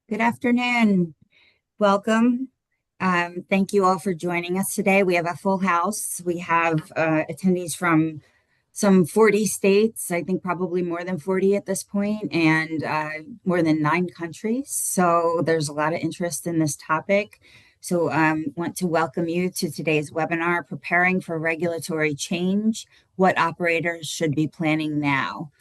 Good afternoon. Welcome. Thank you all for joining us today. We have a full house. We have attendees from some 40 states, I think probably more than 40 at this point, and more than 9 countries. So there's a lot of interest in this topic. So want to welcome you to today's webinar, Preparing for Regulatory Change, What Operators Should Be Planning Now.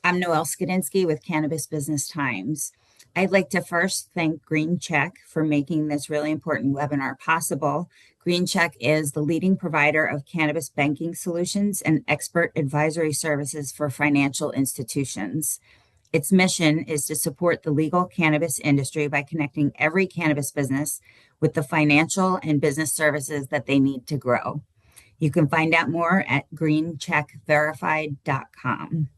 I'm Noelle Skadinsky with Cannabis Business Times. I'd like to first thank GreenCheck for making this really important webinar possible. GreenCheck is the leading provider of cannabis banking solutions and expert advisory services for financial institutions. Its mission is to support the legal cannabis industry by connecting every cannabis business with the financial and business services that they need to grow. You can find out more at greencheckverified.com.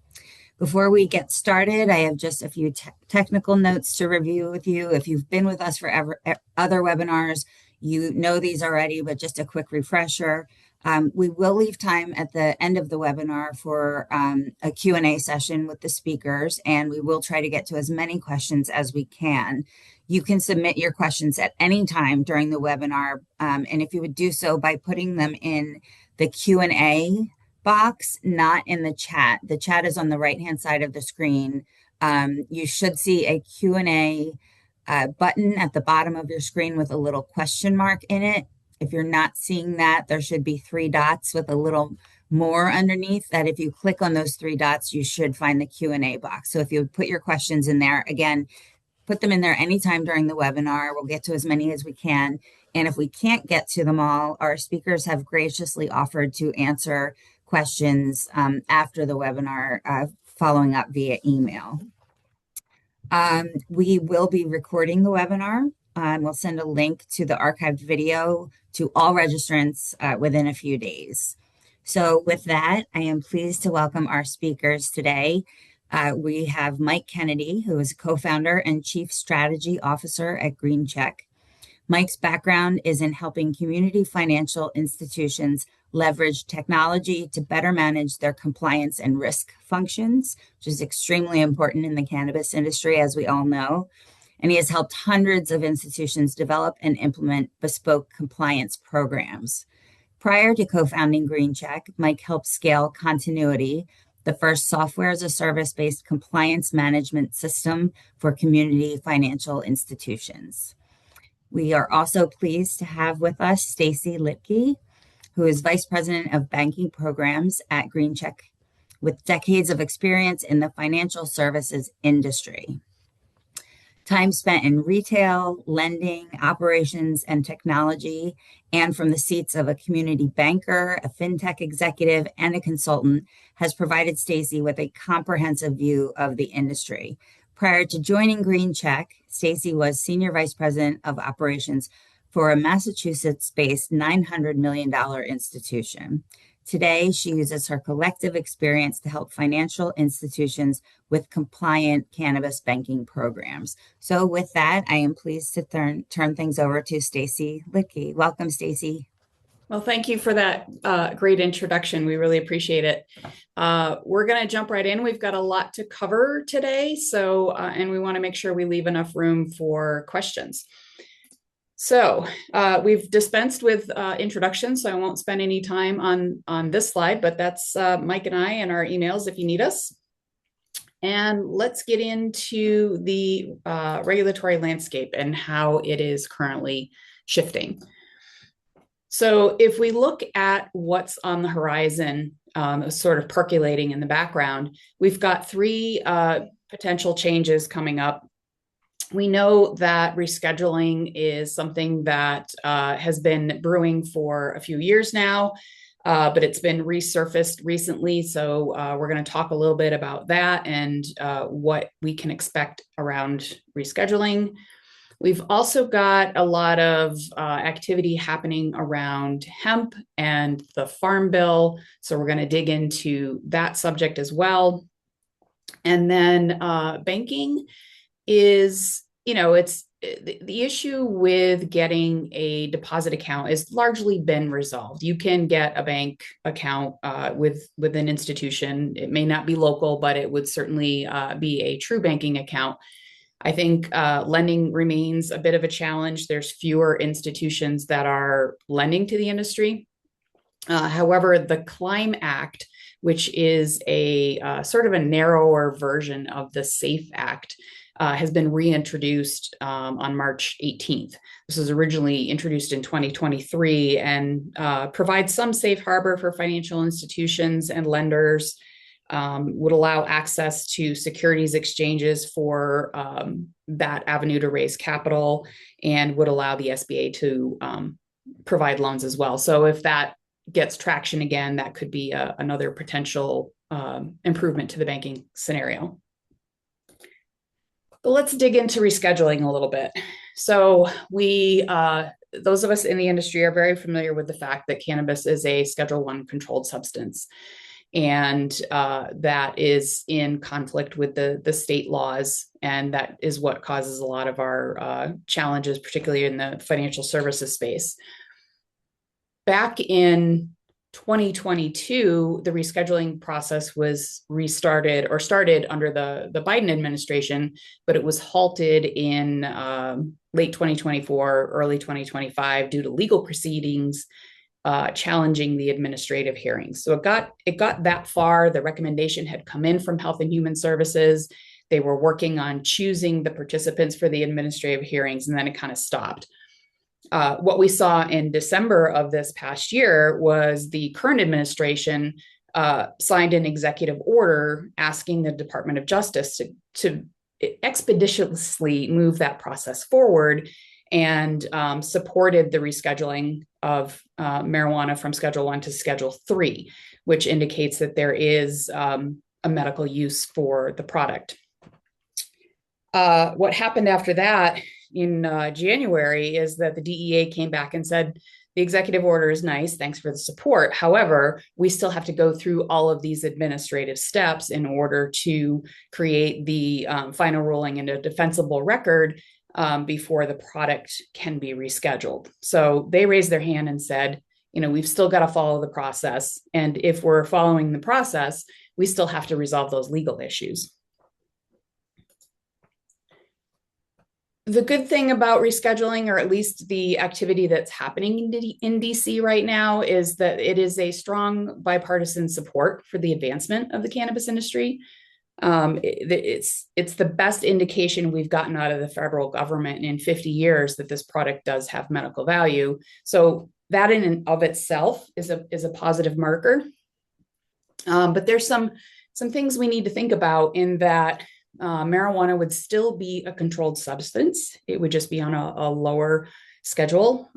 Before we get started, I have just a few technical notes to review with you. If you've been with us for other webinars, you know these already, but just a quick refresher. We will leave time at the end of the webinar for a Q&A session with the speakers, and we will try to get to as many questions as we can. You can submit your questions at any time during the webinar, and if you would do so by putting them in the Q&A box, not in the chat. The chat is on the right-hand side of the screen. You should see a Q&A button at the bottom of your screen with a little question mark in it. If you're not seeing that, there should be 3 dots with a little more underneath that. If you click on those 3 dots, you should find the Q&A box. So if you would put your questions in there, again, put them in there anytime during the webinar. We'll get to as many as we can. And if we can't get to them all, our speakers have graciously offered to answer questions after the webinar, following up via email. We will be recording the webinar. We'll send a link to the archived video to all registrants within a few days. So with that, I am pleased to welcome our speakers today. We have Mike Kennedy, who is co-founder and chief strategy officer at GreenCheck. Mike's background is in helping community financial institutions leverage technology to better manage their compliance and risk functions, which is extremely important in the cannabis industry, as we all know. And he has helped hundreds of institutions develop and implement bespoke compliance programs. Prior to co-founding GreenCheck, Mike helped scale Continuity, the first software as a service-based compliance management system for community financial institutions. We are also pleased to have with us Stacy Litke, who is Vice President of Banking Programs at GreenCheck, with decades of experience in the financial services industry. Time spent in retail, lending, operations, and technology, and from the seats of a community banker, a fintech executive, and a consultant, has provided Stacy with a comprehensive view of the industry. Prior to joining GreenCheck, Stacy was Senior Vice President of Operations for a Massachusetts-based $900 million institution. Today, she uses her collective experience to help financial institutions with compliant cannabis banking programs. So with that, I am pleased to turn things over to Stacy Litke. Welcome, Stacy. Well, thank you for that great introduction. We really appreciate it. We're going to jump right in. We've got a lot to cover today, and we want to make sure we leave enough room for questions. So we've dispensed with introductions, so I won't spend any time on this slide, but that's Mike and I and our emails if you need us. And let's get into the regulatory landscape and how it is currently shifting. So if we look at what's on the horizon, sort of percolating in the background, we've got 3 potential changes coming up. We know that rescheduling is something that has been brewing for a few years now, but it's been resurfaced recently. So we're going to talk a little bit about that and what we can expect around rescheduling. We've also got a lot of activity happening around hemp and the Farm Bill. So we're going to dig into that subject as well. And then banking is, it's the issue with getting a deposit account has largely been resolved. You can get a bank account with an institution. It may not be local, but it would certainly be a true banking account. I think lending remains a bit of a challenge. There's fewer institutions that are lending to the industry. However, the Climb Act, which is a sort of a narrower version of the SAFE Act, has been reintroduced on March 18th. This was originally introduced in 2023 and provides some safe harbor for financial institutions and lenders, would allow access to securities exchanges for that avenue to raise capital, and would allow the SBA to provide loans as well. So if that gets traction again, that could be another potential improvement to the banking scenario. But let's dig into rescheduling a little bit. So those of us in the industry are very familiar with the fact that cannabis is a Schedule I controlled substance, and that is in conflict with the state laws, and that is what causes a lot of our challenges, particularly in the financial services space. Back in 2022, the rescheduling process was restarted or started under the Biden administration, but it was halted in late 2024, early 2025 due to legal proceedings challenging the administrative hearings. So it got that far. The recommendation had come in from Health and Human Services. They were working on choosing the participants for the administrative hearings, and then it kind of stopped. What we saw in December of this past year was the current administration signed an executive order asking the Department of Justice to expeditiously move that process forward, and supported the rescheduling of marijuana from Schedule I to Schedule III, which indicates that there is a medical use for the product. What happened after that in January is that the DEA came back and said, the executive order is nice, thanks for the support. However, we still have to go through all of these administrative steps in order to create the final ruling and a defensible record before the product can be rescheduled. So they raised their hand and said, we've still got to follow the process. And if we're following the process, we still have to resolve those legal issues. The good thing about rescheduling, or at least the activity that's happening in DC right now, is that it is a strong bipartisan support for the advancement of the cannabis industry. It's the best indication we've gotten out of the federal government in 50 years that this product does have medical value. So that in and of itself is a positive marker. But there's some things we need to think about in that marijuana would still be a controlled substance. It would just be on a lower schedule,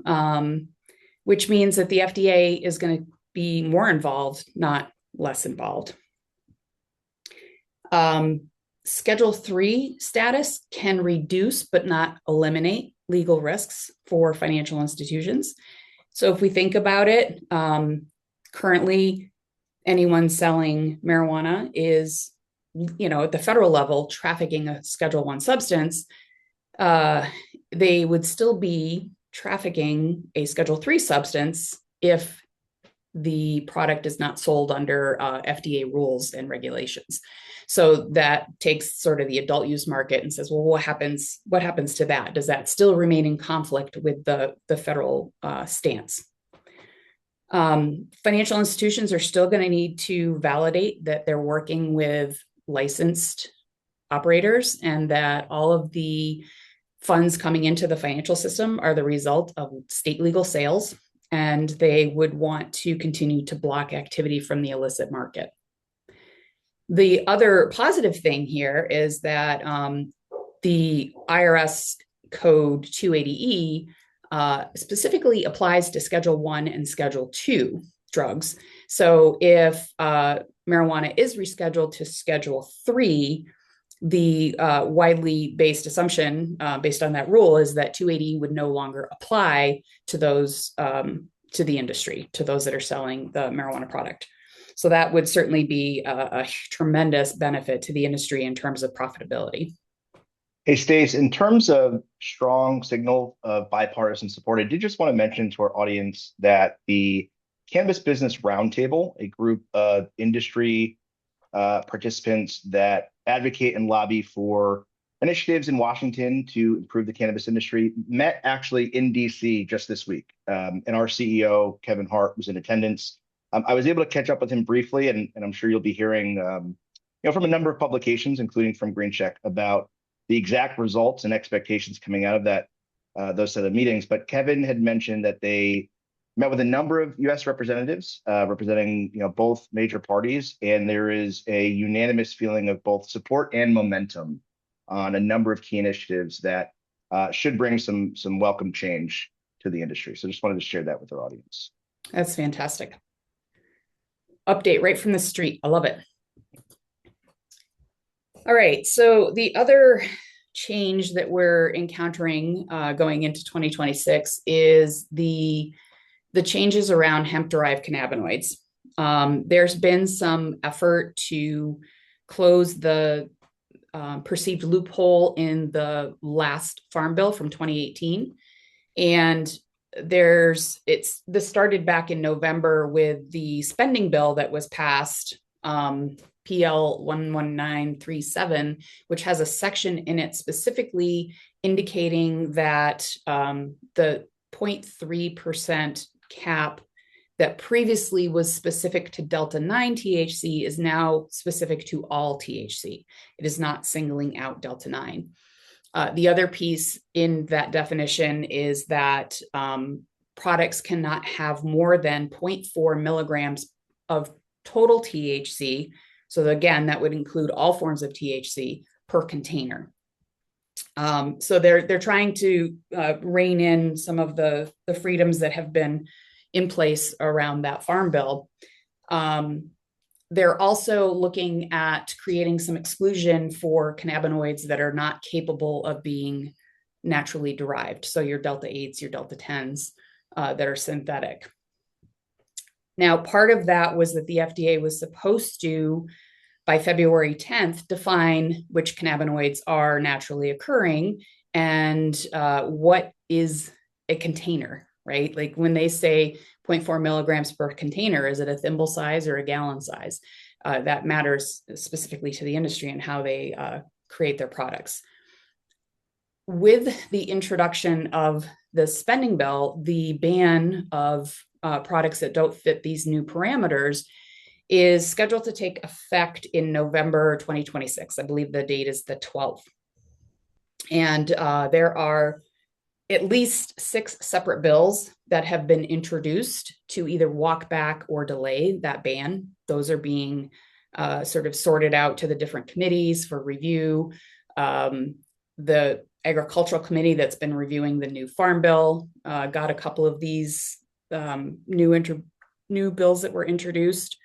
which means that the FDA is going to be more involved, not less involved. Schedule III status can reduce but not eliminate legal risks for financial institutions. So if we think about it, currently anyone selling marijuana is, at the federal level, trafficking a Schedule I substance. They would still be trafficking a Schedule III substance if the product is not sold under FDA rules and regulations. So that takes sort of the adult use market and says, well, what happens to that? Does that still remain in conflict with the federal stance? Financial institutions are still going to need to validate that they're working with licensed operators and that all of the funds coming into the financial system are the result of state legal sales, and they would want to continue to block activity from the illicit market. The other positive thing here is that the IRS Code 280E specifically applies to Schedule I and Schedule II drugs. So if marijuana is rescheduled to Schedule III, the widely based assumption based on that rule is that 280 would no longer apply to those, to the industry, to those that are selling the marijuana product. So that would certainly be a tremendous benefit to the industry in terms of profitability. Hey, Stace, in terms of strong signal of bipartisan support, I did just want to mention to our audience that the Cannabis Business Roundtable, a group of industry participants that advocate and lobby for initiatives in Washington to improve the cannabis industry met actually in DC just this week. And our CEO, Kevin Hart, was in attendance. I was able to catch up with him briefly, and I'm sure you'll be hearing from a number of publications, including from Green Check, about the exact results and expectations coming out of those set of meetings. But Kevin had mentioned that they met with a number of U.S. representatives representing both major parties, and there is a unanimous feeling of both support and momentum on a number of key initiatives that should bring some welcome change to the industry. So just wanted to share that with our audience. That's fantastic. Update right from the street. I love it. All right. So the other change that we're encountering going into 2026 is the changes around hemp-derived cannabinoids. There's been some effort to close the perceived loophole in the last Farm Bill from 2018. And this started back in November with the spending bill that was passed, PL 11937, which has a section in it specifically indicating that the 0.3% cap that previously was specific to Delta 9 THC is now specific to all THC. It is not singling out Delta 9. The other piece in that definition is that products cannot have more than 0.4 milligrams of total THC. So again, that would include all forms of THC per container. So they're trying to rein in some of the freedoms that have been in place around that Farm Bill. They're also looking at creating some exclusion for cannabinoids that are not capable of being naturally derived. So your Delta 8s, your Delta 10s that are synthetic. Now, part of that was that the FDA was supposed to, by February 10th, define which cannabinoids are naturally occurring and what is a container, right? Like when they say 0.4 milligrams per container, is it a thimble size or a gallon size? That matters specifically to the industry and how they create their products. With the introduction of the spending bill, the ban of products that don't fit these new parameters is scheduled to take effect in November 2026. I believe the date is the 12th. And there are at least 6 separate bills that have been introduced to either walk back or delay that ban. Those are being sort of sorted out to the different committees for review. The Agricultural Committee that's been reviewing the new Farm Bill got a couple of these new bills that were introduced.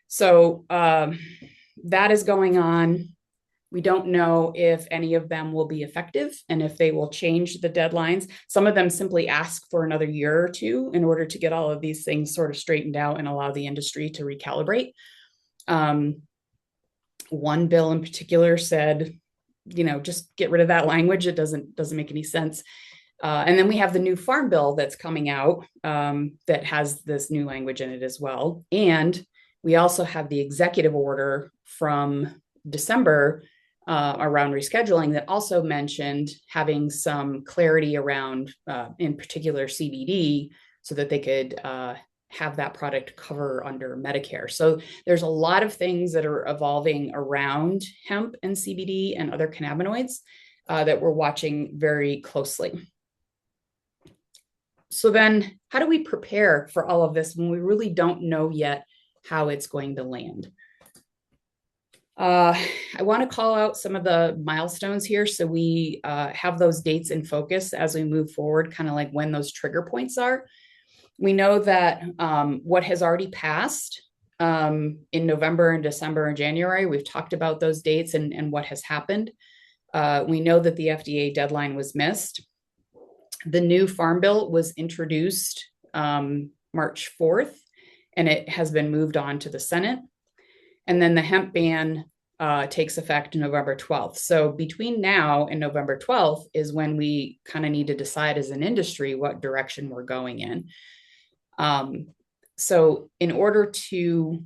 So that is going on. We don't know if any of them will be effective and if they will change the deadlines. Some of them simply ask for another year or two in order to get all of these things sort of straightened out and allow the industry to recalibrate. One bill in particular said, just get rid of that language. It doesn't make any sense. And then we have the new Farm Bill that's coming out that has this new language in it as well. And we also have the executive order from December around rescheduling that also mentioned having some clarity around, in particular, CBD, so that they could have that product cover under Medicare. So there's a lot of things that are evolving around hemp and CBD and other cannabinoids that we're watching very closely. So then how do we prepare for all of this when we really don't know yet how it's going to land? I want to call out some of the milestones here so we have those dates in focus as we move forward, kind of like when those trigger points are. We know that what has already passed in November and December and January, we've talked about those dates and what has happened. We know that the FDA deadline was missed. The new Farm Bill was introduced March 4th, and it has been moved on to the Senate. And then the hemp ban takes effect November 12th. So between now and November 12th is when we kind of need to decide as an industry what direction we're going in. So in order to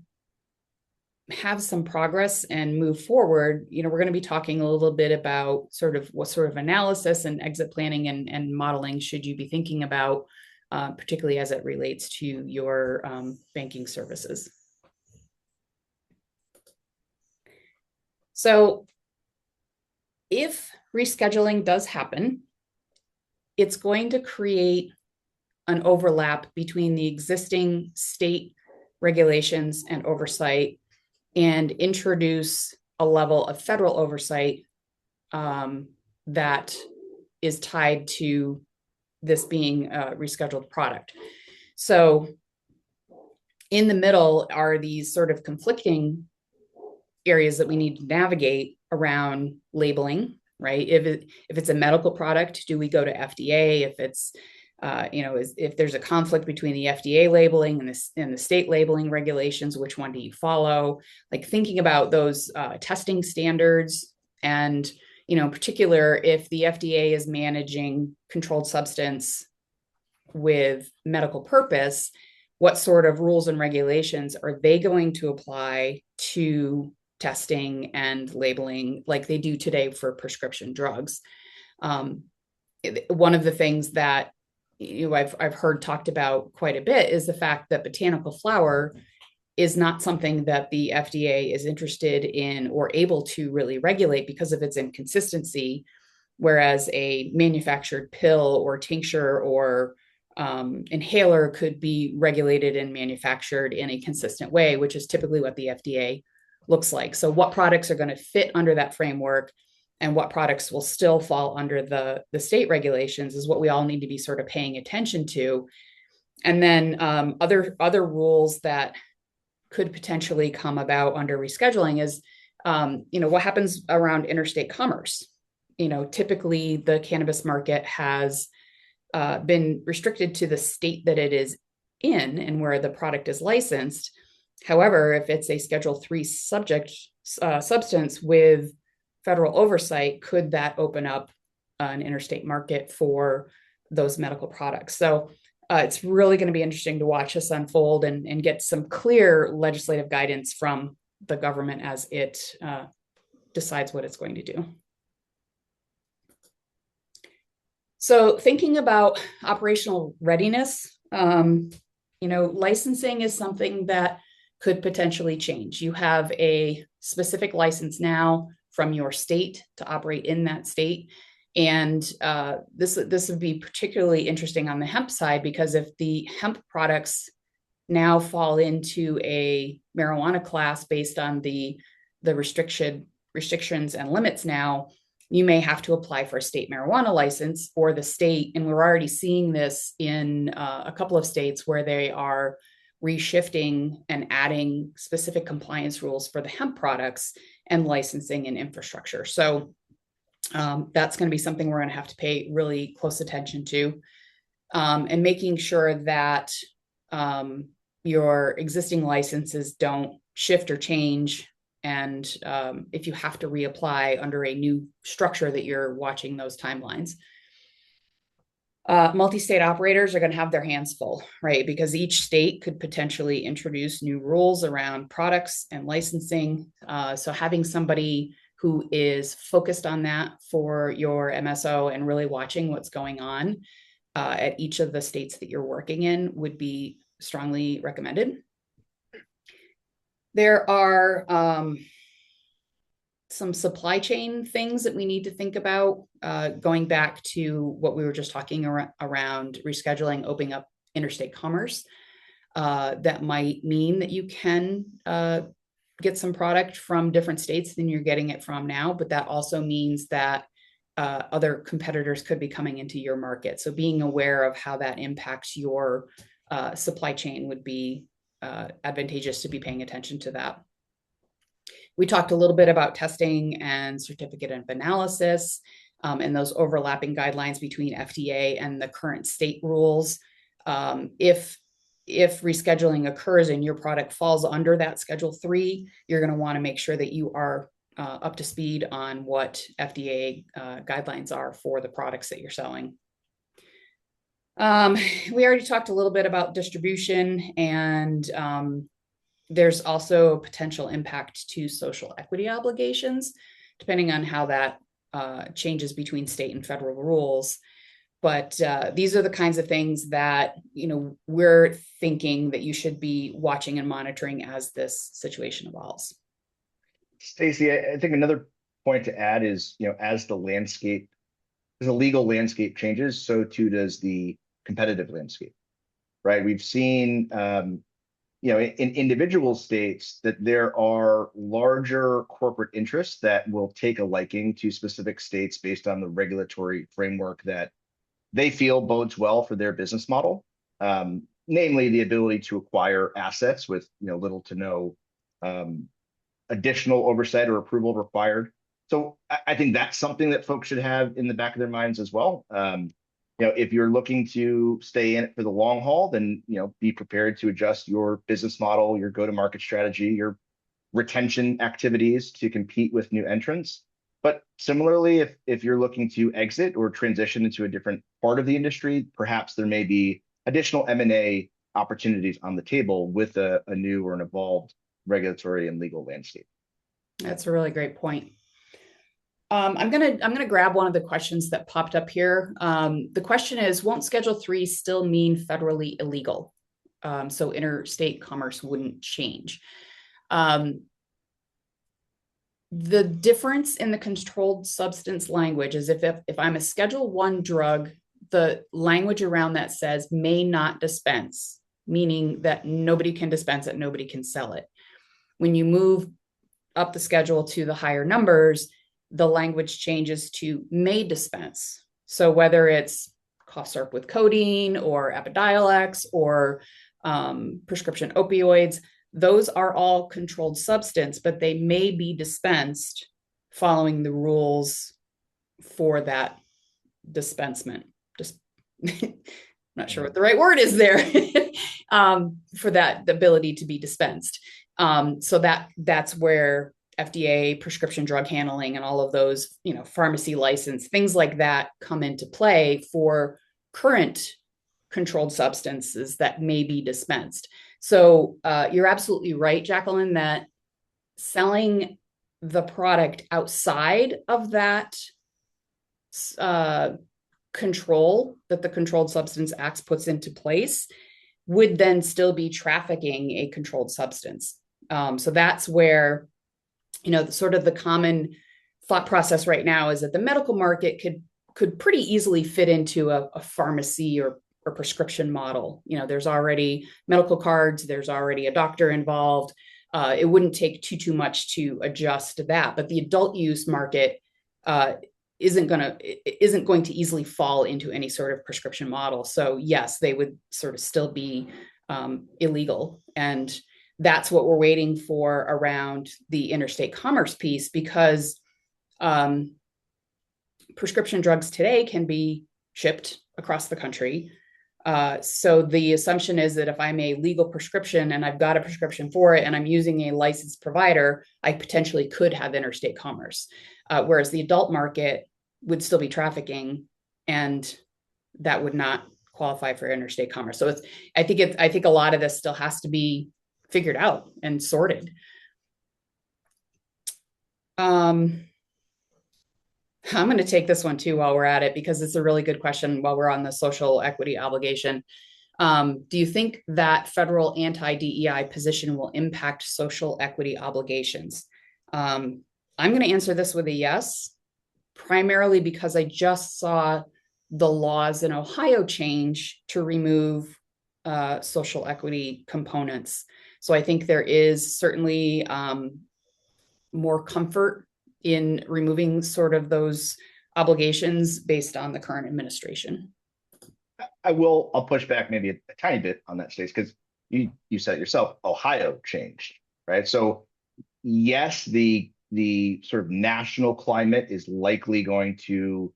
have some progress and move forward, we're going to be talking a little bit about sort of what sort of analysis and exit planning and modeling should you be thinking about, particularly as it relates to your banking services. So if rescheduling does happen, it's going to create an overlap between the existing state regulations and oversight and introduce a level of federal oversight that is tied to this being a rescheduled product. So in the middle are these sort of conflicting areas that we need to navigate around labeling, right? If it's a medical product, do we go to FDA? If it's if there's a conflict between the FDA labeling and the state labeling regulations, which one do you follow? Like thinking about those testing standards, and in particular, if the FDA is managing controlled substance with medical purpose, what sort of rules and regulations are they going to apply to testing and labeling like they do today for prescription drugs? One of the things that I've heard talked about quite a bit is the fact that botanical flower is not something that the FDA is interested in or able to really regulate because of its inconsistency, whereas a manufactured pill or tincture or inhaler could be regulated and manufactured in a consistent way, which is typically what the FDA looks like. So what products are going to fit under that framework and what products will still fall under the state regulations is what we all need to be sort of paying attention to. And then other rules that could potentially come about under rescheduling is, what happens around interstate commerce. Typically the cannabis market has been restricted to the state that it is in and where the product is licensed. However, if it's a Schedule III substance with federal oversight, could that open up an interstate market for those medical products? So it's really going to be interesting to watch this unfold and get some clear legislative guidance from the government as it decides what it's going to do. So thinking about operational readiness, licensing is something that could potentially change. You have a specific license now from your state to operate in that state. And this would be particularly interesting on the hemp side, because if the hemp products now fall into a marijuana class based on the restrictions and limits now, you may have to apply for a state marijuana license for the state. And we're already seeing this in a couple of states where they are reshifting and adding specific compliance rules for the hemp products and licensing and infrastructure. So that's going to be something we're going to have to pay really close attention to, and making sure that your existing licenses don't shift or change. And if you have to reapply under a new structure, that you're watching those timelines. Multi-state operators are going to have their hands full, right? Because each state could potentially introduce new rules around products and licensing. So having somebody who is focused on that for your MSO and really watching what's going on at each of the states that you're working in would be strongly recommended. There are some supply chain things that we need to think about, going back to what we were just talking around rescheduling, opening up interstate commerce. That might mean that you can get some product from different states than you're getting it from now, but that also means that other competitors could be coming into your market. So being aware of how that impacts your supply chain would be advantageous to be paying attention to that. We talked a little bit about testing and certificate of analysis, and those overlapping guidelines between FDA and the current state rules. If rescheduling occurs and your product falls under that Schedule III, you're going to want to make sure that you are up to speed on what FDA guidelines are for the products that you're selling. We already talked a little bit about distribution and there's also a potential impact to social equity obligations, depending on how that changes between state and federal rules. But these are the kinds of things that, we're thinking that you should be watching and monitoring as this situation evolves. Stacey, I think another point to add is, as the legal landscape changes, so too does the competitive landscape, right? We've seen, in individual states that there are larger corporate interests that will take a liking to specific states based on the regulatory framework that they feel bodes well for their business model, namely the ability to acquire assets with little to no additional oversight or approval required. So I think that's something that folks should have in the back of their minds as well. If you're looking to stay in it for the long haul, then be prepared to adjust your business model, your go-to-market strategy, your retention activities to compete with new entrants. But similarly, if you're looking to exit or transition into a different part of the industry, perhaps there may be additional M&A opportunities on the table with a new or an evolved regulatory and legal landscape. That's a really great point. I'm gonna grab one of the questions that popped up here. The question is, won't Schedule III still mean federally illegal? So interstate commerce wouldn't change. The difference in the controlled substance language is if I'm a Schedule I drug, the language around that says may not dispense, meaning that nobody can dispense it, nobody can sell it. When you move up the schedule to the higher numbers, the language changes to may dispense. So whether it's cough syrup with codeine or Epidiolex or prescription opioids, those are all controlled substance, but they may be dispensed following the rules for that dispensement. Not sure what the right word is there for that the ability to be dispensed. So that's where FDA, prescription drug handling, and all of those, pharmacy license, things like that come into play for current controlled substances that may be dispensed. So you're absolutely right, Jacqueline, that selling the product outside of that control that the Controlled Substance Act puts into place would then still be trafficking a controlled substance. So that's where, sort of the common thought process right now is that the medical market could pretty easily fit into a pharmacy or prescription model. There's already medical cards, there's already a doctor involved. It wouldn't take too much to adjust that. But the adult use market isn't going to easily fall into any sort of prescription model. So yes, they would sort of still be illegal. And that's what we're waiting for around the interstate commerce piece, because prescription drugs today can be shipped across the country. So the assumption is that if I'm a legal prescription and I've got a prescription for it and I'm using a licensed provider, I potentially could have interstate commerce. Whereas the adult market would still be trafficking, and that would not qualify for interstate commerce. So I think a lot of this still has to be figured out and sorted. I'm going to take this one too while we're at it, because it's a really good question while we're on the social equity obligation. Do you think that federal anti-DEI position will impact social equity obligations? I'm going to answer this with a yes, primarily because I just saw the laws in Ohio change to remove social equity components. So I think there is certainly more comfort in removing sort of those obligations based on the current administration. I'll push back maybe a tiny bit on that, Stace, because you said it yourself, Ohio changed, right? So yes, the sort of national climate is likely going to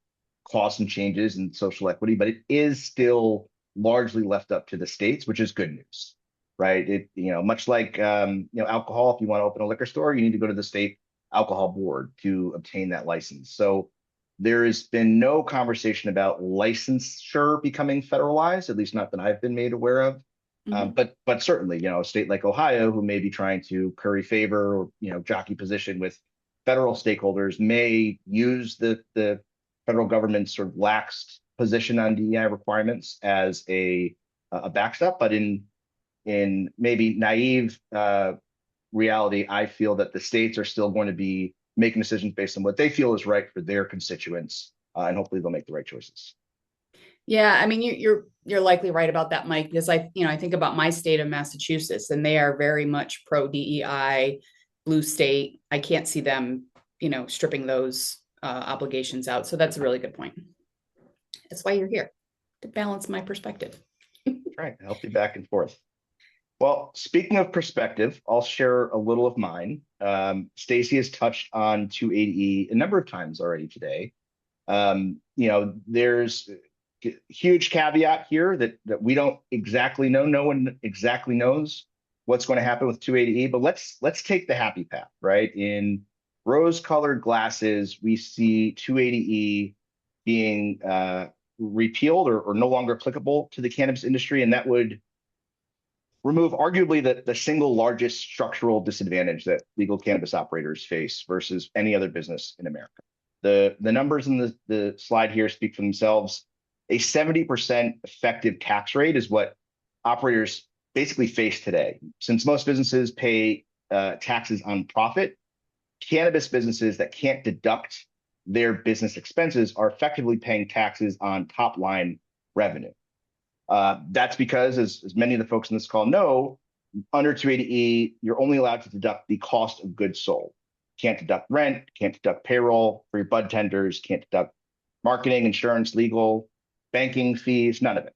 cause some changes in social equity, but it is still largely left up to the states, which is good news, right? It, much like, alcohol, if you want to open a liquor store, you need to go to the state alcohol board to obtain that license. So there has been no conversation about licensure becoming federalized, at least not that I've been made aware of. Mhm. But certainly, a state like Ohio, who may be trying to curry favor or jockey position with federal stakeholders, may use the federal government's sort of lax position on DEI requirements as a backstop. But in maybe naive reality, I feel that the states are still going to be making decisions based on what they feel is right for their constituents, and hopefully they'll make the right choices. Yeah, I mean you're likely right about that, Mike, because I think about my state of Massachusetts and they are very much pro DEI, blue state. I can't see them, stripping those obligations out. So that's a really good point. That's why you're here, to balance my perspective. Right, healthy back and forth. Well, speaking of perspective, I'll share a little of mine. Stacy has touched on 280E a number of times already today. There's a huge caveat here that we don't exactly know. No one exactly knows what's going to happen with 280E, but let's take the happy path, right? In rose-colored glasses, we see 280E being repealed or no longer applicable to the cannabis industry, and that would remove arguably the single largest structural disadvantage that legal cannabis operators face versus any other business in America. The numbers in the slide here speak for themselves. A 70% effective tax rate is what operators basically face today. Since most businesses pay taxes on profit, cannabis businesses that can't deduct their business expenses are effectively paying taxes on top line revenue. That's because, as many of the folks in this call know, under 280E, you're only allowed to deduct the cost of goods sold. Can't deduct rent, can't deduct payroll for your bud tenders, can't deduct marketing, insurance, legal, banking fees, none of it.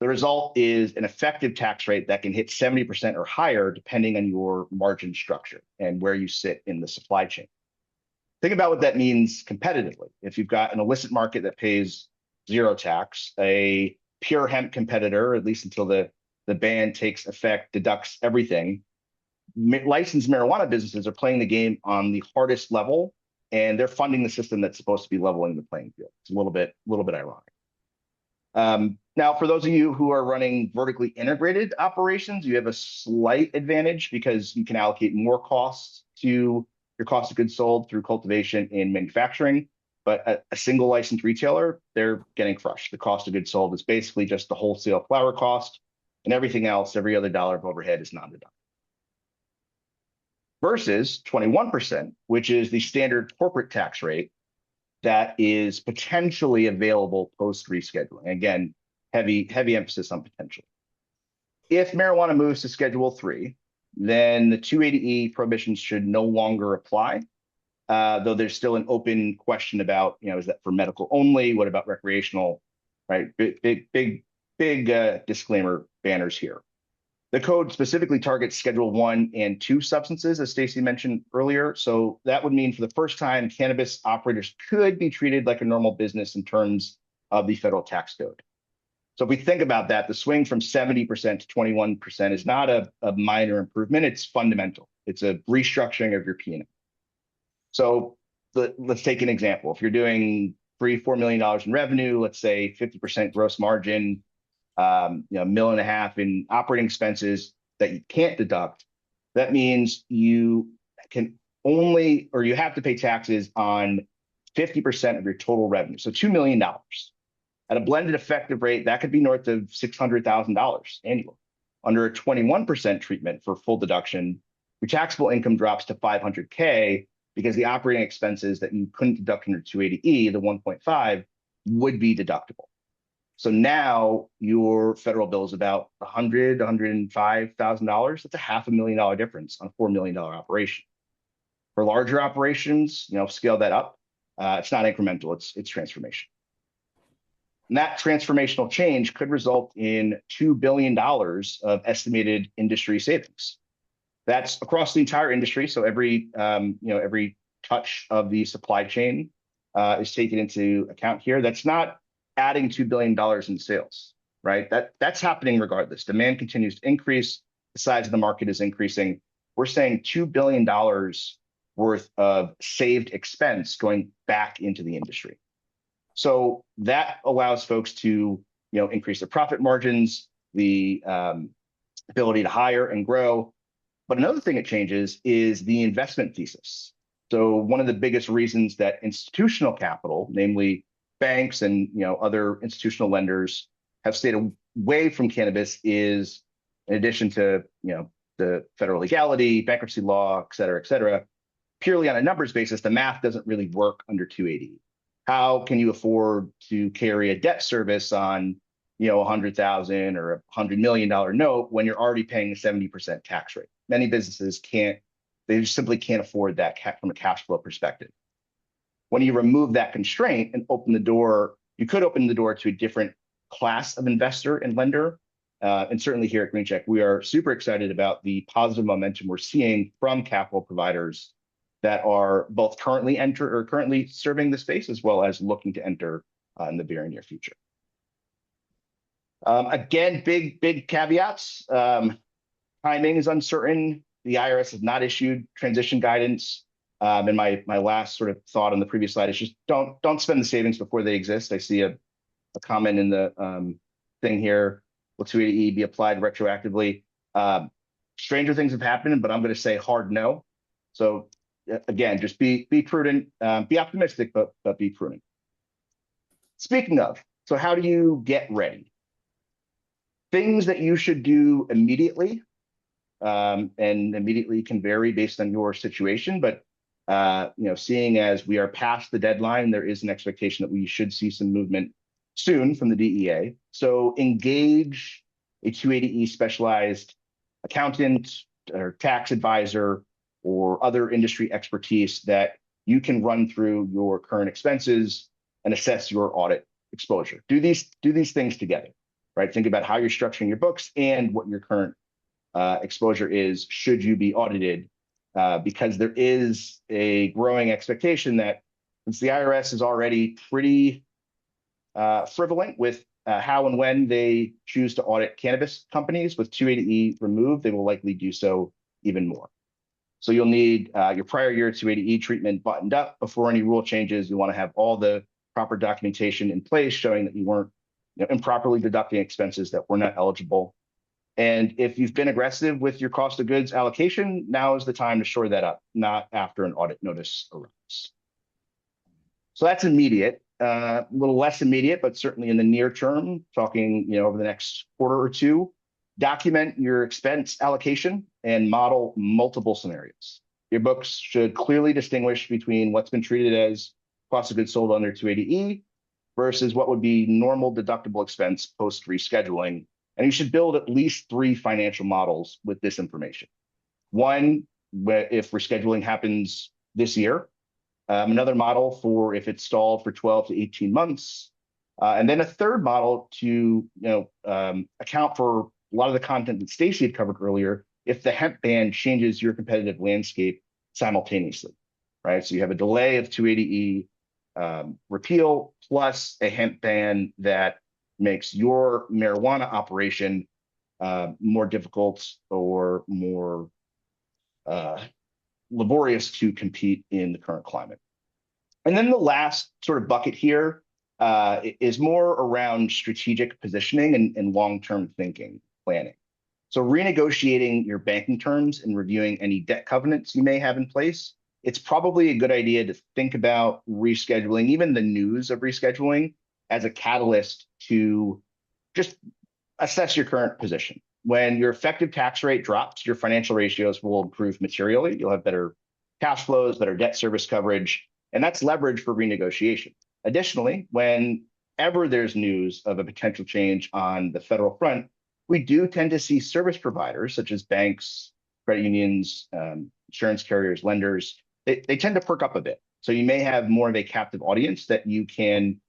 The result is an effective tax rate that can hit 70% or higher, depending on your margin structure and where you sit in the supply chain. Think about what that means competitively. If you've got an illicit market that pays zero tax, a pure hemp competitor, at least until the ban takes effect, deducts everything. Licensed marijuana businesses are playing the game on the hardest level, and they're funding the system that's supposed to be leveling the playing field. It's a little bit ironic. Now, for those of you who are running vertically integrated operations, you have a slight advantage because you can allocate more costs to your cost of goods sold through cultivation and manufacturing. But a single licensed retailer, they're getting crushed. The cost of goods sold is basically just the wholesale flower cost, and everything else, every other dollar of overhead is non-deductible. Versus 21%, which is the standard corporate tax rate that is potentially available post rescheduling. Again, heavy emphasis on potential. If marijuana moves to Schedule 3, then the 280E prohibitions should no longer apply. Though there's still an open question about, is that for medical only? What about recreational? Right? Big disclaimer banners here. The code specifically targets Schedule 1 and 2 substances, as Stacy mentioned earlier. So that would mean for the first time, cannabis operators could be treated like a normal business in terms of the federal tax code. So if we think about that, the swing from 70% to 21% is not a minor improvement. It's fundamental. It's a restructuring of your P&L. So let's take an example. If you're doing $3-4 million in revenue, let's say 50% gross margin, $1.5 million in operating expenses that you can't deduct, that means you can only, or you have to pay taxes on 50% of your total revenue. So $2 million. At a blended effective rate, that could be north of $600,000 annually. Under a 21% treatment for full deduction, your taxable income drops to $500K because the operating expenses that you couldn't deduct under 280E, the 1.5, would be deductible. So now your federal bill is about $100,000, $105,000. That's a $500,000 difference on a $4 million operation. For larger operations, scale that up. It's not incremental, it's transformation. And that transformational change could result in $2 billion of estimated industry savings. That's across the entire industry. So every touch of the supply chain is taken into account here. That's not adding $2 billion in sales, right? That's happening regardless. Demand continues to increase. The size of the market is increasing. We're saying $2 billion worth of saved expense going back into the industry. So that allows folks to, increase their profit margins. The ability to hire and grow. But another thing it changes is the investment thesis. So one of the biggest reasons that institutional capital, namely banks and other institutional lenders, have stayed away from cannabis is, in addition to the federal legality, bankruptcy law, et cetera, purely on a numbers basis, the math doesn't really work under 280. How can you afford to carry a debt service on $100,000 or $100 million note when you're already paying a 70% tax rate? Many businesses can't, they just simply can't afford that from a cash flow perspective. When you remove that constraint and open the door, you could open the door to a different class of investor and lender. And certainly here at GreenCheck, we are super excited about the positive momentum we're seeing from capital providers that are both currently serving the space as well as looking to enter in the very near future. Again, big caveats. Timing is uncertain. The IRS has not issued transition guidance. And my last sort of thought on the previous slide is just don't spend the savings before they exist. I see a comment in the thing here. Will 280E be applied retroactively? Stranger things have happened, but I'm going to say hard no. So again, just be prudent, be optimistic, but be prudent. Speaking of, so how do you get ready? Things that you should do immediately, and immediately can vary based on your situation, but seeing as we are past the deadline, there is an expectation that we should see some movement soon from the DEA. So engage a 280E specialized accountant or tax advisor or other industry expertise that you can run through your current expenses and assess your audit exposure. Do these things together, right? Think about how you're structuring your books and what your current exposure is should you be audited, because there is a growing expectation that since the IRS is already pretty frivolent with how and when they choose to audit cannabis companies with 280E removed, they will likely do so even more. So you'll need your prior year 280E treatment buttoned up before any rule changes. You want to have all the proper documentation in place showing that you weren't improperly deducting expenses that were not eligible. And if you've been aggressive with your cost of goods allocation, now is the time to shore that up, not after an audit notice arrives. So that's immediate. A little less immediate, but certainly in the near term, talking over the next quarter or two, document your expense allocation and model multiple scenarios. Your books should clearly distinguish between what's been treated as cost of goods sold under 280E versus what would be normal deductible expense post rescheduling. And you should build at least 3 financial models with this information. One, if rescheduling happens this year, another model for if it's stalled for 12 to 18 months, and then a third model to account for a lot of the content that Stacy had covered earlier if the hemp ban changes your competitive landscape simultaneously, right? So you have a delay of 280E repeal plus a hemp ban that makes your marijuana operation more difficult or more laborious to compete in the current climate. And then the last sort of bucket here is more around strategic positioning and long-term thinking, planning. So renegotiating your banking terms and reviewing any debt covenants you may have in place, it's probably a good idea to think about rescheduling, even the news of rescheduling, as a catalyst to just assess your current position. When your effective tax rate drops, your financial ratios will improve materially. You'll have better cash flows, better debt service coverage, and that's leverage for renegotiation. Additionally, whenever there's news of a potential change on the federal front, we do tend to see service providers such as banks, credit unions, insurance carriers, lenders, they tend to perk up a bit. So you may have more of a captive audience that you can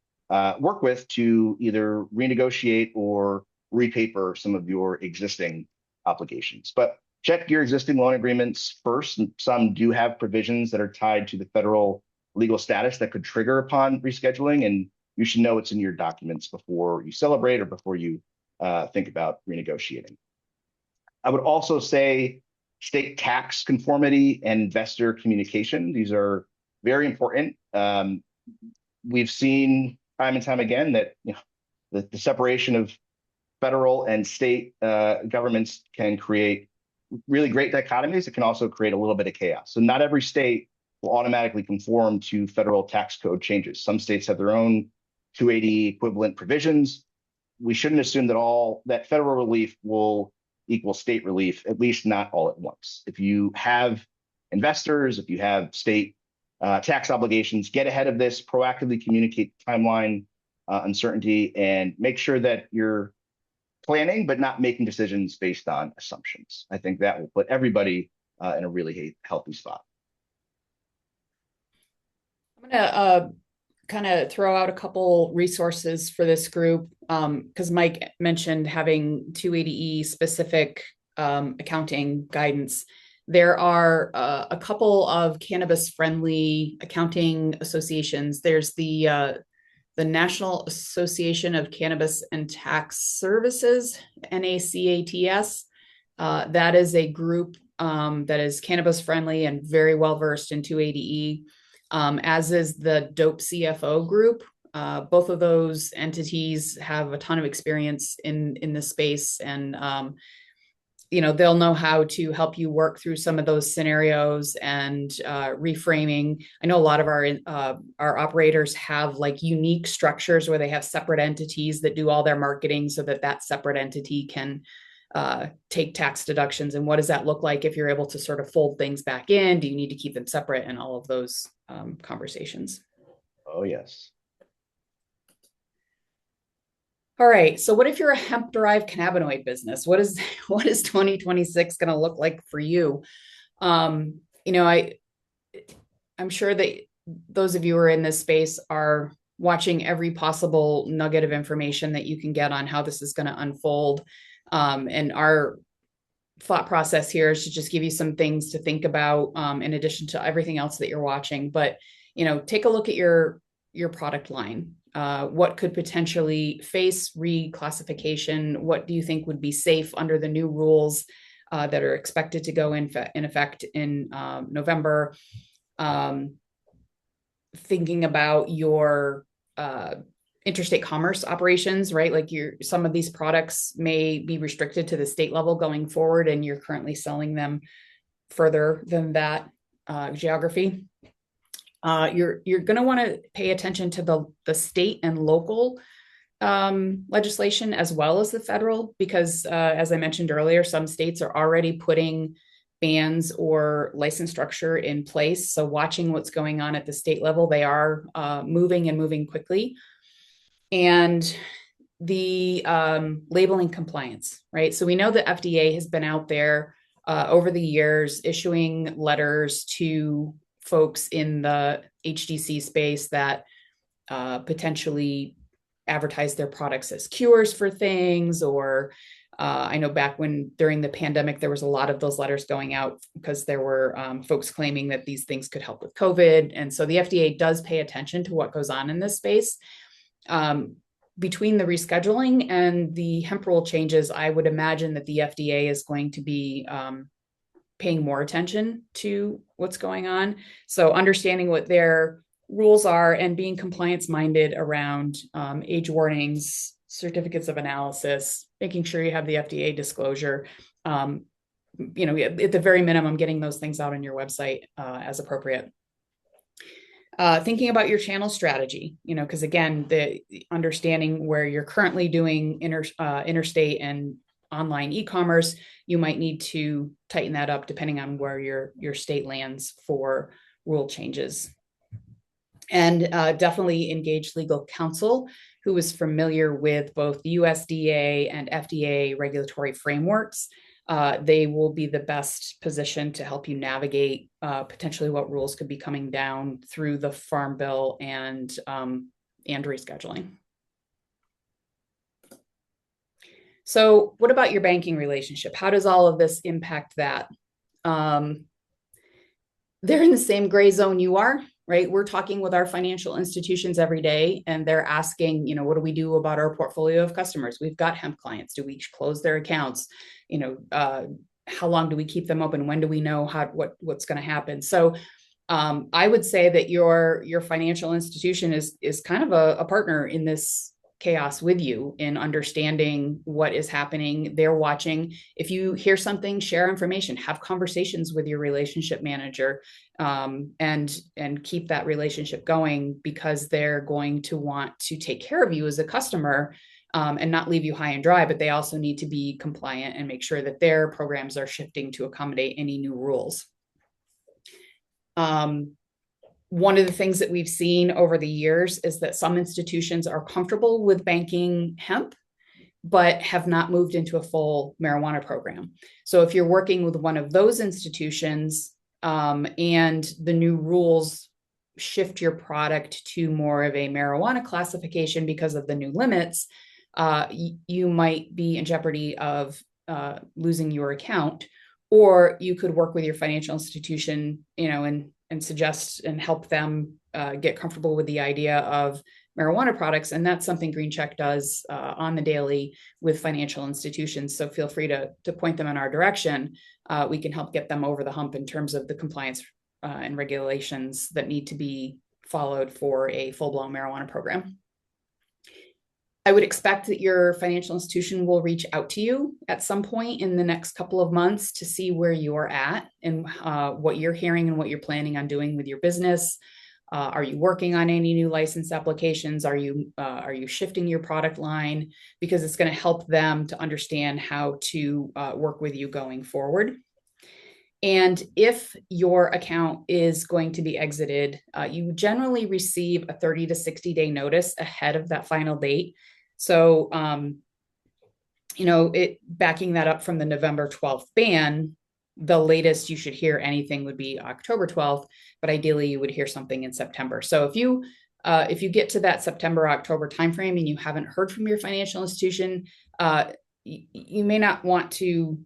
work with to either renegotiate or repaper some of your existing obligations. But check your existing loan agreements first. And some do have provisions that are tied to the federal legal status that could trigger upon rescheduling. And you should know it's in your documents before you celebrate or before you think about renegotiating. I would also say state tax conformity and investor communication. These are very important. We've seen time and time again that the separation of federal and state governments can create really great dichotomies. It can also create a little bit of chaos. So not every state will automatically conform to federal tax code changes. Some states have their own 280 equivalent provisions. We shouldn't assume that all that federal relief will equal state relief, at least not all at once. If you have investors, if you have state tax obligations, get ahead of this, proactively communicate timeline uncertainty, and make sure that you're planning but not making decisions based on assumptions. I think that will put everybody in a really healthy spot. I'm going to kind of throw out a couple resources for this group because Mike mentioned having 280E specific accounting guidance. There are a couple of cannabis-friendly accounting associations. There's the National Association of Cannabis and Tax Services, NACATS. That is a group that is cannabis-friendly and very well-versed in 280E, as is the DOPE CFO group. Both of those entities have a ton of experience in this space, and they'll know how to help you work through some of those scenarios and reframing. I know a lot of our operators have like unique structures where they have separate entities that do all their marketing so that separate entity can take tax deductions. And what does that look like if you're able to sort of fold things back in? Do you need to keep them separate? And all of those conversations. Oh, yes. All right. So what if you're a hemp-derived cannabinoid business? What is 2026 going to look like for you? I'm sure that those of you who are in this space are watching every possible nugget of information that you can get on how this is going to unfold. And our thought process here is to just give you some things to think about in addition to everything else that you're watching. But, take a look at your product line. What could potentially face reclassification? What do you think would be safe under the new rules that are expected to go in effect in November? Thinking about your interstate commerce operations, right? Like some of these products may be restricted to the state level going forward, and you're currently selling them further than that geography. You're going to want to pay attention to the state and local legislation as well as the federal, because as I mentioned earlier, some states are already putting bans or license structure in place. So watching what's going on at the state level, they are moving quickly. And the labeling compliance, right? So we know the FDA has been out there over the years issuing letters to folks in the HDC space that potentially advertise their products as cures for things, or I know back during the pandemic, there was a lot of those letters going out because there were folks claiming that these things could help with COVID. And so the FDA does pay attention to what goes on in this space. Between the rescheduling and the hemp rule changes, I would imagine that the FDA is going to be paying more attention to what's going on. So understanding what their rules are and being compliance minded around age warnings, certificates of analysis, making sure you have the FDA disclosure, at the very minimum, getting those things out on your website as appropriate. Thinking about your channel strategy, because again, the understanding where you're currently doing interstate and online e-commerce, you might need to tighten that up depending on where your state lands for rule changes. And definitely engage legal counsel who is familiar with both the USDA and FDA regulatory frameworks. They will be the best position to help you navigate potentially what rules could be coming down through the Farm Bill and rescheduling. So what about your banking relationship? How does all of this impact that? They're in the same gray zone you are, right? We're talking with our financial institutions every day, and they're asking, what do we do about our portfolio of customers? We've got hemp clients. Do we close their accounts? How long do we keep them open? When do we know what's going to happen? So I would say that your financial institution is kind of a partner in this chaos with you in understanding what is happening. They're watching. If you hear something, share information, have conversations with your relationship manager, and keep that relationship going, because they're going to want to take care of you as a customer, and not leave you high and dry, but they also need to be compliant and make sure that their programs are shifting to accommodate any new rules. One of the things that we've seen over the years is that some institutions are comfortable with banking hemp, but have not moved into a full marijuana program. So if you're working with one of those institutions, and the new rules shift your product to more of a marijuana classification because of the new limits, you might be in jeopardy of losing your account. Or you could work with your financial institution, and suggest and help them get comfortable with the idea of marijuana products. And that's something Green Check does on the daily with financial institutions. So feel free to point them in our direction. We can help get them over the hump in terms of the compliance and regulations that need to be followed for a full-blown marijuana program. I would expect that your financial institution will reach out to you at some point in the next couple of months to see where you're at and what you're hearing and what you're planning on doing with your business. Are you working on any new license applications? Are you shifting your product line? Because it's going to help them to understand how to work with you going forward. And if your account is going to be exited, you generally receive a 30 to 60 day notice ahead of that final date. So, backing that up from the November 12th ban, the latest you should hear anything would be October 12th, but ideally you would hear something in September. So if you get to that September, October timeframe and you haven't heard from your financial institution, you may not want to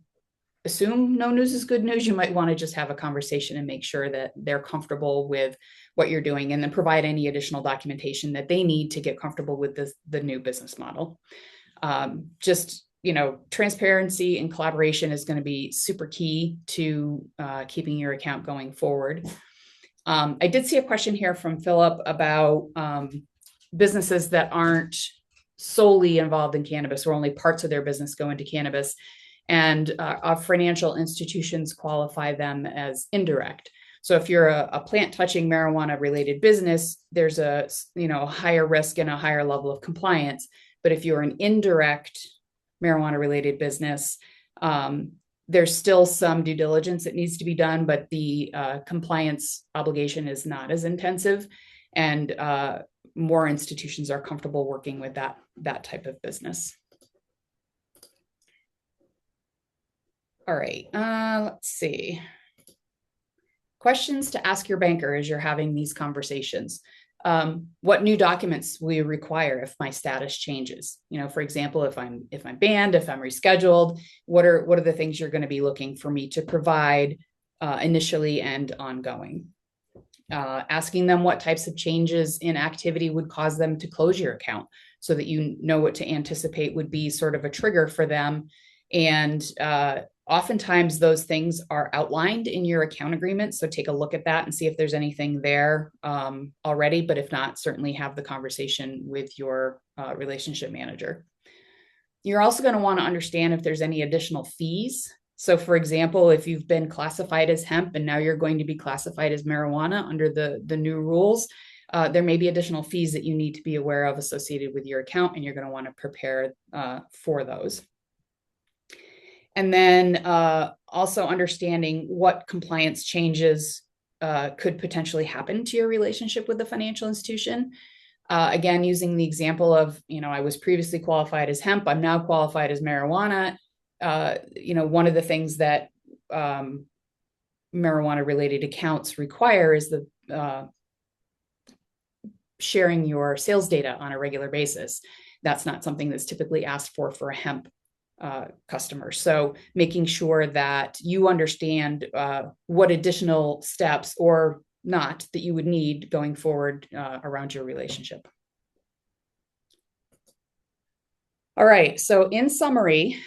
assume no news is good news. You might want to just have a conversation and make sure that they're comfortable with what you're doing, and then provide any additional documentation that they need to get comfortable with the new business model. Transparency and collaboration is going to be super key to keeping your account going forward. I did see a question here from Philip about businesses that aren't solely involved in cannabis, or only parts of their business go into cannabis. And our financial institutions qualify them as indirect. So if you're a plant touching marijuana related business, there's a higher risk and a higher level of compliance. But if you're an indirect marijuana related business, there's still some due diligence that needs to be done, but the compliance obligation is not as intensive, and more institutions are comfortable working with that type of business. All right, let's see. Questions to ask your banker as you're having these conversations. What new documents will you require if my status changes? For example, if I'm banned, if I'm rescheduled, what are the things you're going to be looking for me to provide initially and ongoing? Asking them what types of changes in activity would cause them to close your account, so that you know what to anticipate would be sort of a trigger for them. And oftentimes those things are outlined in your account agreement. So take a look at that and see if there's anything there already. But if not, certainly have the conversation with your relationship manager. You're also going to want to understand if there's any additional fees. So for example, if you've been classified as hemp and now you're going to be classified as marijuana under the new rules, there may be additional fees that you need to be aware of associated with your account, and you're going to want to prepare for those. And then also understanding what compliance changes could potentially happen to your relationship with the financial institution. Again, using the example of, I was previously qualified as hemp, I'm now qualified as marijuana. One of the things that marijuana related accounts require is the sharing your sales data on a regular basis. That's not something that's typically asked for a hemp customer. So making sure that you understand what additional steps or not that you would need going forward around your relationship. All right. So in summary,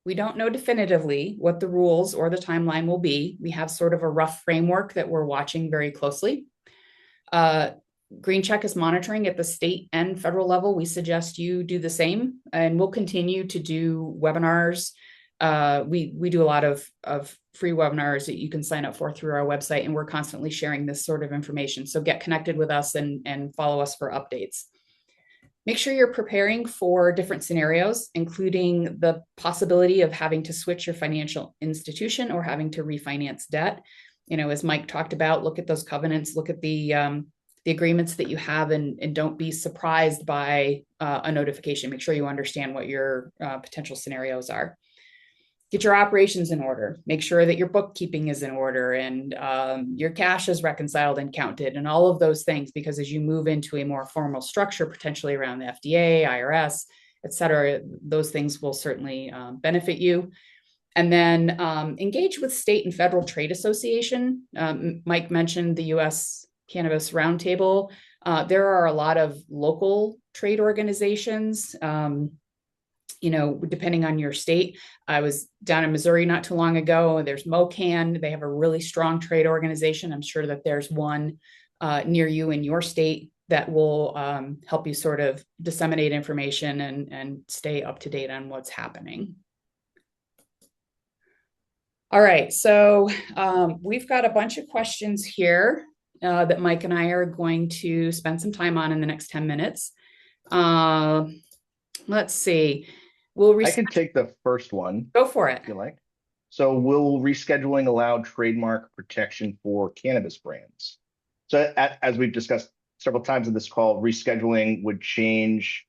we don't know definitively what the rules or the timeline will be. We have sort of a rough framework that we're watching very closely. Green Check is monitoring at the state and federal level. We suggest you do the same, and we'll continue to do webinars. We do a lot of free webinars that you can sign up for through our website, and we're constantly sharing this sort of information. So get connected with us and follow us for updates. Make sure you're preparing for different scenarios, including the possibility of having to switch your financial institution or having to refinance debt. As Mike talked about, look at those covenants, look at the agreements that you have, and don't be surprised by a notification. Make sure you understand what your potential scenarios are. Get your operations in order. Make sure that your bookkeeping is in order and your cash is reconciled and counted and all of those things, because as you move into a more formal structure, potentially around the FDA, IRS, et cetera, those things will certainly benefit you. And then engage with state and federal trade association. Mike mentioned the U.S. Cannabis Roundtable. There are a lot of local trade organizations, depending on your state. I was down in Missouri not too long ago. There's MoCan. They have a really strong trade organization. I'm sure that there's one near you in your state that will help you sort of disseminate information and stay up to date on what's happening. All right, so we've got a bunch of questions here that Mike and I are going to spend some time on in the next 10 minutes. Let's see. I can take the first one. Go for it. If you like. So will rescheduling allow trademark protection for cannabis brands? So as we've discussed several times in this call, rescheduling would change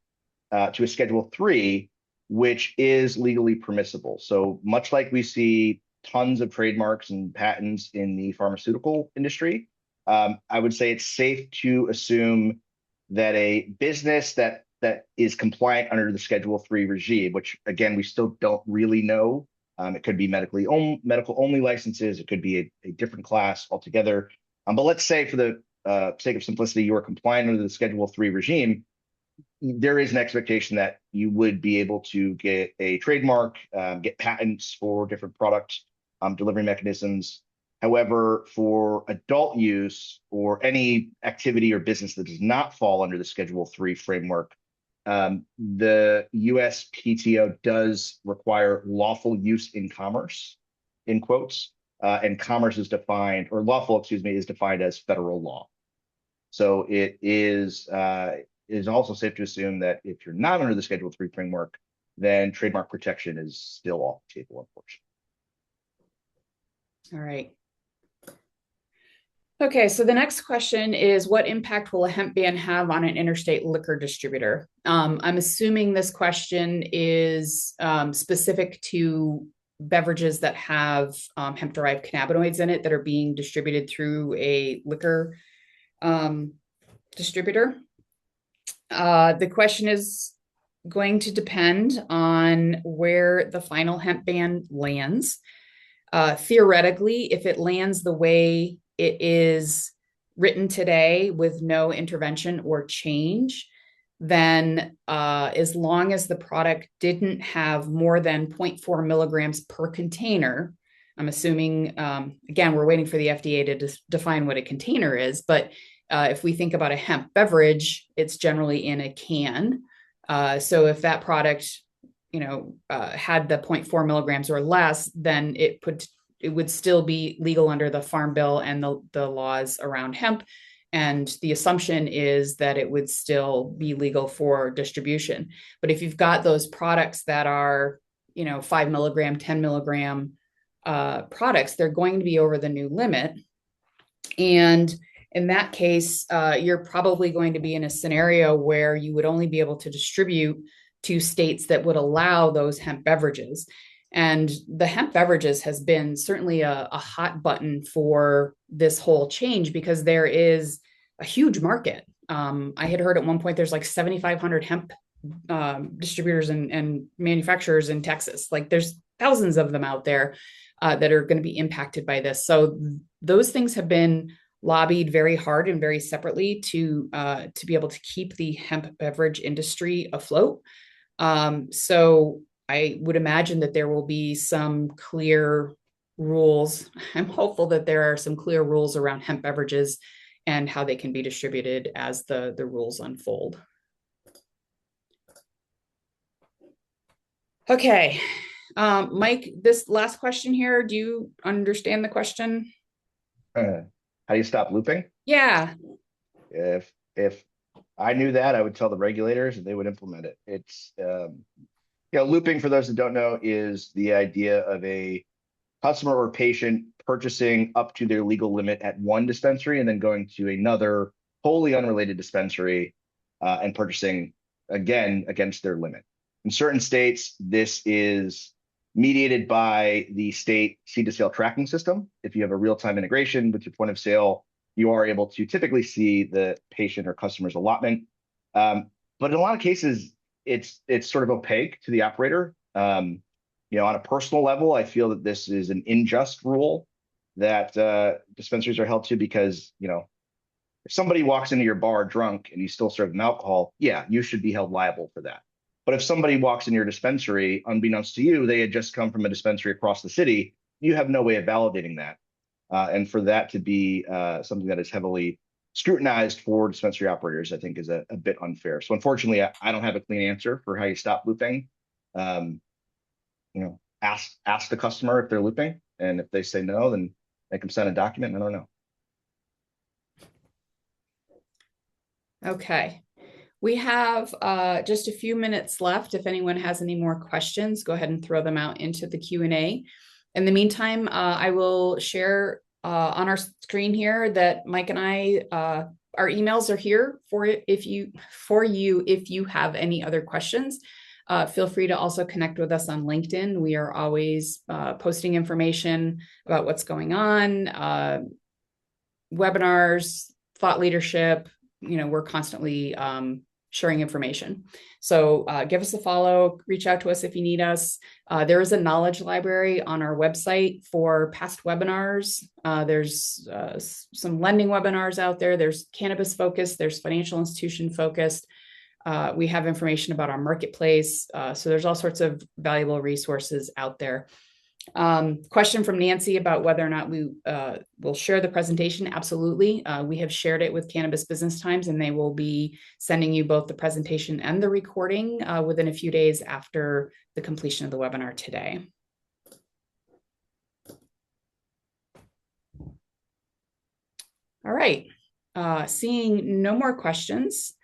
to a Schedule 3, which is legally permissible. So much like we see tons of trademarks and patents in the pharmaceutical industry, I would say it's safe to assume that a business that is compliant under the Schedule 3 regime, which again, we still don't really know. It could be medical only licenses. It could be a different class altogether. But let's say for the sake of simplicity, you are compliant under the Schedule 3 regime. There is an expectation that you would be able to get a trademark, get patents for different product delivery mechanisms. However, for adult use or any activity or business that does not fall under the Schedule 3 framework, the USPTO does require lawful use in commerce, in quotes, and commerce is defined, or lawful, is defined as federal law. So it is also safe to assume that if you're not under the Schedule 3 framework, then trademark protection is still off the table, unfortunately. All right. Okay, so the next question is, what impact will a hemp ban have on an interstate liquor distributor? I'm assuming this question is specific to beverages that have hemp-derived cannabinoids in it that are being distributed through a liquor distributor. The question is going to depend on where the final hemp ban lands. Theoretically, if it lands the way it is written today with no intervention or change, then as long as the product didn't have more than 0.4 milligrams per container, I'm assuming, again, we're waiting for the FDA to define what a container is, but if we think about a hemp beverage, it's generally in a can. So if that product, had the 0.4 milligrams or less, then it would still be legal under the Farm Bill and the laws around hemp. And the assumption is that it would still be legal for distribution. But if you've got those products that are, 5 milligram, 10 milligram products, they're going to be over the new limit. And in that case, you're probably going to be in a scenario where you would only be able to distribute to states that would allow those hemp beverages. And the hemp beverages has been certainly a hot button for this whole change because there is a huge market. I had heard at one point there's like 7,500 hemp distributors and manufacturers in Texas. Like there's thousands of them out there that are going to be impacted by this. So those things have been lobbied very hard and very separately to be able to keep the hemp beverage industry afloat. So I would imagine that there will be some clear rules. I'm hopeful that there are some clear rules around hemp beverages and how they can be distributed as the rules unfold. Okay, Mike, this last question here, do you understand the question? How do you stop looping? Yeah. If I knew that, I would tell the regulators and they would implement it. It's looping, for those that don't know, is the idea of a customer or patient purchasing up to their legal limit at one dispensary and then going to another wholly unrelated dispensary and purchasing again against their limit. In certain states, this is mediated by the state seed to sale tracking system. If you have a real-time integration with your point of sale, you are able to typically see the patient or customer's allotment. But in a lot of cases, it's sort of opaque to the operator. On a personal level, I feel that this is an unjust rule that dispensaries are held to because, if somebody walks into your bar drunk and you still serve them alcohol, yeah, you should be held liable for that. But if somebody walks in your dispensary, unbeknownst to you, they had just come from a dispensary across the city, you have no way of validating that. And for that to be something that is heavily scrutinized for dispensary operators, I think is a bit unfair. So unfortunately, I don't have a clean answer for how you stop looping. Ask the customer if they're looping, and if they say no, then make them sign a document. I don't know. Okay. We have just a few minutes left. If anyone has any more questions, go ahead and throw them out into the Q&A. In the meantime, I will share on our screen here that Mike and I, our emails are here for you if you have any other questions. Feel free to also connect with us on LinkedIn. We are always posting information about what's going on, webinars, thought leadership. We're constantly sharing information. So give us a follow, reach out to us if you need us. There is a knowledge library on our website for past webinars. There's some lending webinars out there. There's cannabis focused, there's financial institution focused. We have information about our marketplace. So there's all sorts of valuable resources out there. Question from Nancy about whether or not we will share the presentation. Absolutely. We have shared it with Cannabis Business Times, and they will be sending you both the presentation and the recording within a few days after the completion of the webinar today. All right. Seeing no more questions,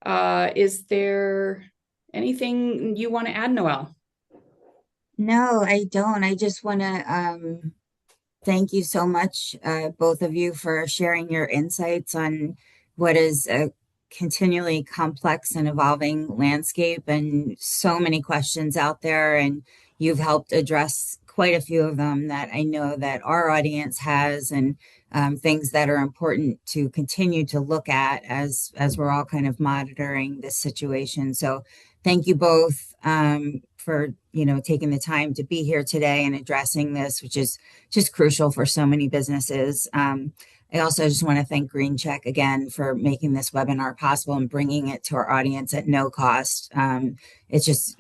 is there anything you want to add, Noelle? No, I don't. I just want to thank you so much, both of you, for sharing your insights on what is a continually complex and evolving landscape and so many questions out there. And you've helped address quite a few of them that I know that our audience has, and things that are important to continue to look at as we're all kind of monitoring this situation. So thank you both for taking the time to be here today and addressing this, which is just crucial for so many businesses. I also just want to thank Green Check again for making this webinar possible and bringing it to our audience at no cost. It's just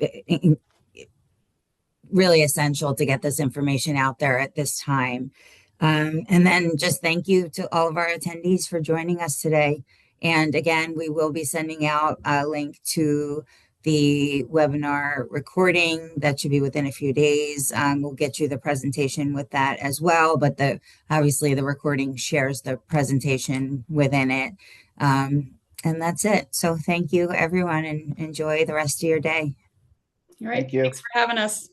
really essential to get this information out there at this time. And then just thank you to all of our attendees for joining us today. And again, we will be sending out a link to the webinar recording that should be within a few days. We'll get you the presentation with that as well, but obviously the recording shares the presentation within it. And that's it. So thank you, everyone, and enjoy the rest of your day. All right. Thank you. Thanks for having us.